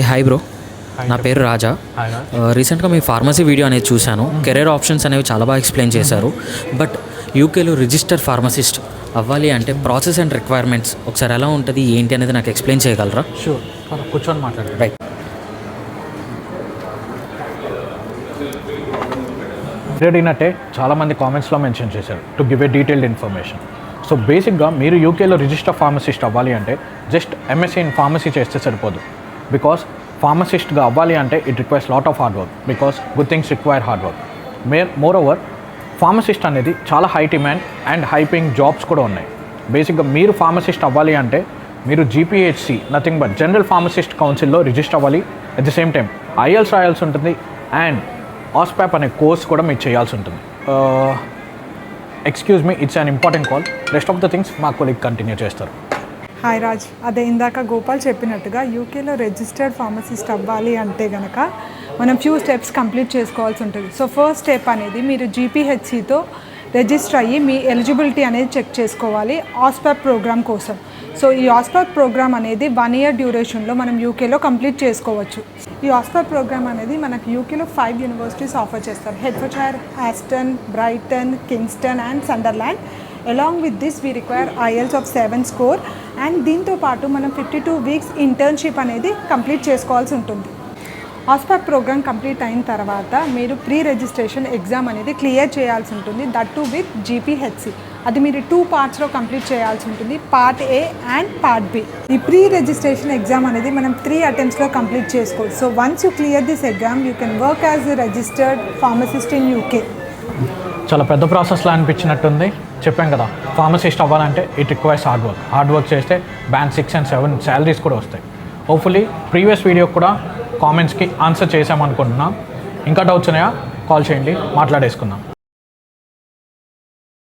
Hi bro, నా పేరు రాజా. రీసెంట్గా మీ ఫార్మసీ వీడియో అనేది చూశాను. కెరీర్ ఆప్షన్స్ అనేవి చాలా బాగా ఎక్స్ప్లెయిన్ చేశారు. బట్ యూకేలో రిజిస్టర్ ఫార్మసిస్ట్ అవ్వాలి అంటే ప్రాసెస్ అండ్ రిక్వైర్మెంట్స్ ఒకసారి ఎలా ఉంటుంది ఏంటి అనేది నాకు ఎక్స్ప్లెయిన్ చేయగలరా? షూర్, కూర్చొని మాట్లాడండి. రైట్. అడిగినట్టే చాలామంది కామెంట్స్లో మెన్షన్ చేశారు to give a detailed information. So బేసిక్గా మీరు యూకేలో రిజిస్టర్ ఫార్మసిస్ట్ అవ్వాలి అంటే జస్ట్ ఎంఎస్సీ ఇన్ ఫార్మసీ చేస్తే సరిపోదు. బికాస్ ఫార్మసిస్ట్గా అవ్వాలి అంటే it requires lot of hard work, because good things require hard work. More over pharmacist అనేది చాలా high demand and high paying jobs కూడా ఉన్నాయి. బేసిక్గా మీరు ఫార్మసిస్ట్ అవ్వాలి అంటే మీరు జీపీహెచ్సి నథింగ్ బట్ జనరల్ ఫార్మసిస్ట్ కౌన్సిల్లో రిజిస్టర్ అవ్వాలి. At the same time IELTS రాయాల్సి ఉంటుంది అండ్ ఆస్పాప్ అనే కోర్స్ కూడా మీరు చేయాల్సి ఉంటుంది. Excuse me, it's an important call. Rest of the things మా కొలీగ్ కంటిన్యూ చేస్తారు. హాయ్ రాజ్, అదే ఇందాక గోపాల్ చెప్పినట్టుగా యూకేలో రిజిస్టర్డ్ ఫార్మసిస్ట్ అవ్వాలి అంటే కనుక మనం ఫ్యూ స్టెప్స్ కంప్లీట్ చేసుకోవాల్సి ఉంటుంది. సో ఫస్ట్ స్టెప్ అనేది మీరు జీపీహెచ్సితో రిజిస్టర్ అయ్యి మీ ఎలిజిబిలిటీ అనేది చెక్ చేసుకోవాలి ఆస్పాప్ ప్రోగ్రామ్ కోసం. సో ఈ ఆస్పాప్ ప్రోగ్రామ్ అనేది 1 year డ్యూరేషన్లో మనం యూకేలో కంప్లీట్ చేసుకోవచ్చు. ఈ ఆస్పాప్ ప్రోగ్రామ్ అనేది మనకు యూకేలో 5 యూనివర్సిటీస్ ఆఫర్ చేస్తారు: Hertfordshire, Aston, Brighton, Kingston and Sunderland. Along with this we require IELTS of 7 score and దీంతో పాటు మనం 52 weeks ఇంటర్న్షిప్ అనేది కంప్లీట్ చేసుకోవాల్సి ఉంటుంది. ఆస్పాప్ ప్రోగ్రామ్ కంప్లీట్ అయిన తర్వాత మీరు ప్రీ రిజిస్ట్రేషన్ ఎగ్జామ్ అనేది క్లియర్ చేయాల్సి ఉంటుంది, దట్ టు విత్ జీపీహెచ్సి. అది మీరు 2 partsలో కంప్లీట్ చేయాల్సి ఉంటుంది, part A and part B. ఈ ప్రీ రిజిస్ట్రేషన్ ఎగ్జామ్ అనేది మనం 3 attemptsలో కంప్లీట్ చేసుకోవచ్చు. So once you clear this exam you can work as a registered pharmacist in UK. చాలా పెద్ద ప్రాసెస్లా అనిపించినట్టుంది. చెప్పాం కదా, ఫార్మసిస్ట్ అవ్వాలంటే ఇట్ రిక్వైర్స్ హార్డ్ వర్క్ చేస్తే బ్యాంక్ 6 and 7 శాలరీస్ కూడా వస్తాయి. హోప్ఫుల్లీ ప్రీవియస్ వీడియో కూడా కామెంట్స్కి ఆన్సర్ చేసామనుకుంటున్నాం. ఇంకా డౌట్స్ ఉన్నాయా? కాల్ చేయండి, మాట్లాడేసుకుందాం.